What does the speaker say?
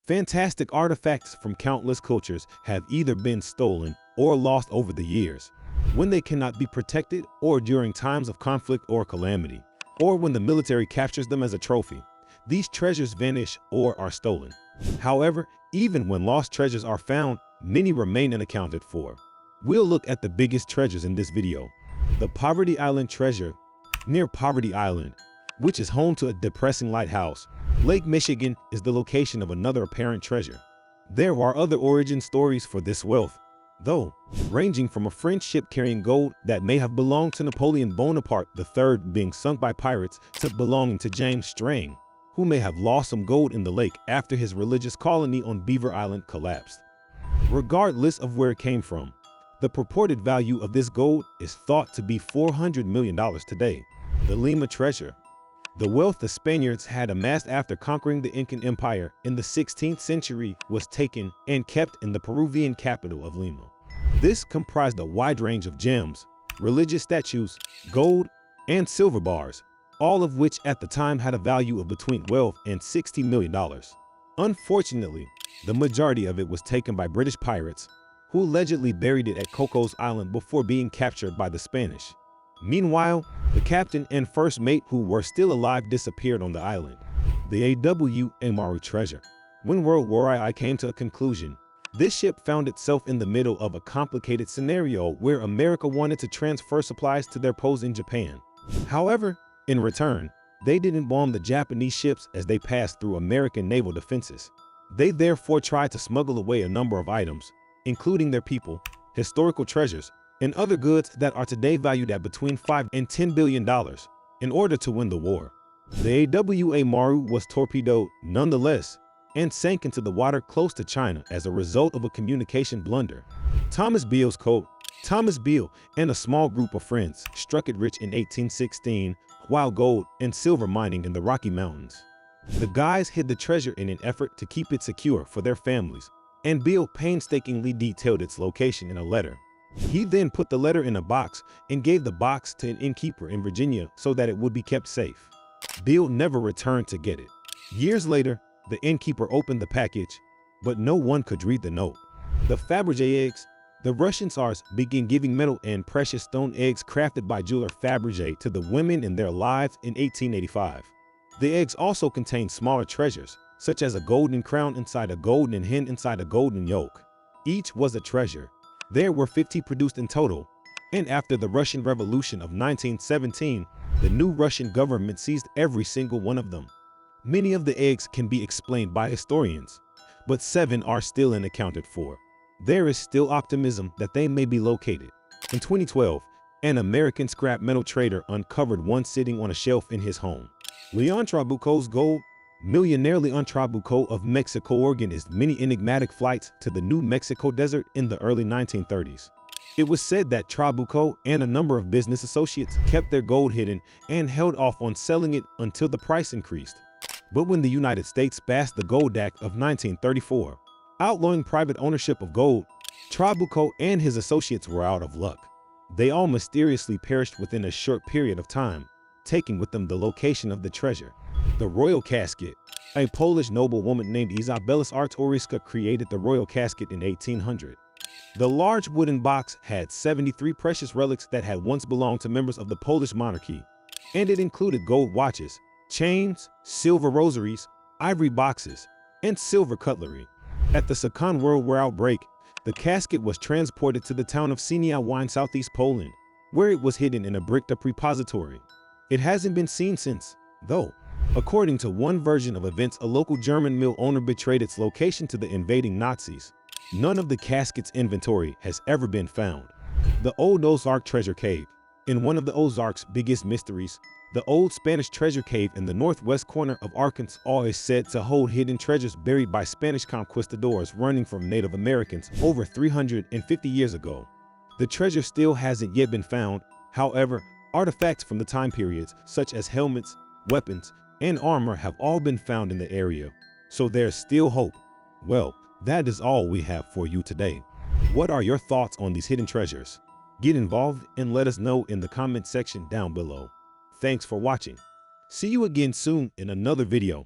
Fantastic artifacts from countless cultures have either been stolen or lost over the years, when they cannot be protected or during times of conflict or calamity, or when the military captures them as a trophy. These treasures vanish or are stolen. However, even when lost treasures are found, many remain unaccounted for. We'll look at the biggest treasures in this video. The Poverty Island treasure. Near Poverty Island, which is home to a depressing lighthouse, Lake Michigan is the location of another apparent treasure. There are other origin stories for this wealth, though, ranging from a French ship carrying gold that may have belonged to Napoleon Bonaparte III being sunk by pirates to belonging to James Strang, who may have lost some gold in the lake after his religious colony on Beaver Island collapsed. Regardless of where it came from, the purported value of this gold is thought to be $400 million today. The Lima treasure. The wealth the Spaniards had amassed after conquering the Incan Empire in the 16th century was taken and kept in the Peruvian capital of Lima. This comprised a wide range of gems, religious statues, gold, and silver bars, all of which at the time had a value of between $12 and $60 million. Unfortunately, the majority of it was taken by British pirates, who allegedly buried it at Cocos Island before being captured by the Spanish. Meanwhile, the captain and first mate who were still alive disappeared on the island. The Maru treasure. When World War I came to a conclusion, this ship found itself in the middle of a complicated scenario where America wanted to transfer supplies to their posts in Japan. However, in return, they didn't bomb the Japanese ships as they passed through American naval defenses. They therefore tried to smuggle away a number of items, including their people, historical treasures, and other goods that are today valued at between $5 and $10 billion in order to win the war. The Maru was torpedoed nonetheless and sank into the water close to China as a result of a communication blunder. Thomas Beale and a small group of friends struck it rich in 1816 while gold and silver mining in the Rocky Mountains. The guys hid the treasure in an effort to keep it secure for their families, and Beale painstakingly detailed its location in a letter. He then put the letter in a box and gave the box to an innkeeper in Virginia so that it would be kept safe. Beale never returned to get it. Years later, the innkeeper opened the package, but no one could read the note. The Fabergé eggs. The Russian Tsars began giving metal and precious stone eggs crafted by jeweler Fabergé to the women in their lives in 1885. The eggs also contained smaller treasures, such as a golden crown inside a golden hen inside a golden yolk. Each was a treasure. There were 50 produced in total, and after the Russian Revolution of 1917, the new Russian government seized every single one of them. Many of the eggs can be explained by historians, but 7 are still unaccounted for. There is still optimism that they may be located. In 2012, an American scrap metal trader uncovered one sitting on a shelf in his home. Leon Trabuco's gold. Millionaire Leon Trabuco of Mexico organized many enigmatic flights to the New Mexico desert in the early 1930s. It was said that Trabuco and a number of business associates kept their gold hidden and held off on selling it until the price increased. But when the United States passed the Gold Act of 1934, outlawing private ownership of gold, Trabuco and his associates were out of luck. They all mysteriously perished within a short period of time, taking with them the location of the treasure. The Royal Casket. A Polish noblewoman named Izabela Czartoryska created the Royal Casket in 1800. The large wooden box had 73 precious relics that had once belonged to members of the Polish monarchy, and it included gold watches, chains, silver rosaries, ivory boxes, and silver cutlery. At the Second World War outbreak, the casket was transported to the town of Sieniawa in southeast Poland, where it was hidden in a bricked-up repository. It hasn't been seen since, though. According to one version of events, a local German mill owner betrayed its location to the invading Nazis. None of the casket's inventory has ever been found. The Old Ozark Treasure Cave. In one of the Ozark's biggest mysteries, the old Spanish treasure cave in the northwest corner of Arkansas is said to hold hidden treasures buried by Spanish conquistadors running from Native Americans over 350 years ago. The treasure still hasn't yet been found. However, artifacts from the time periods, such as helmets, weapons, and armor have all been found in the area, so there's still hope. Well, that is all we have for you today. What are your thoughts on these hidden treasures? Get involved and let us know in the comment section down below. Thanks for watching. See you again soon in another video.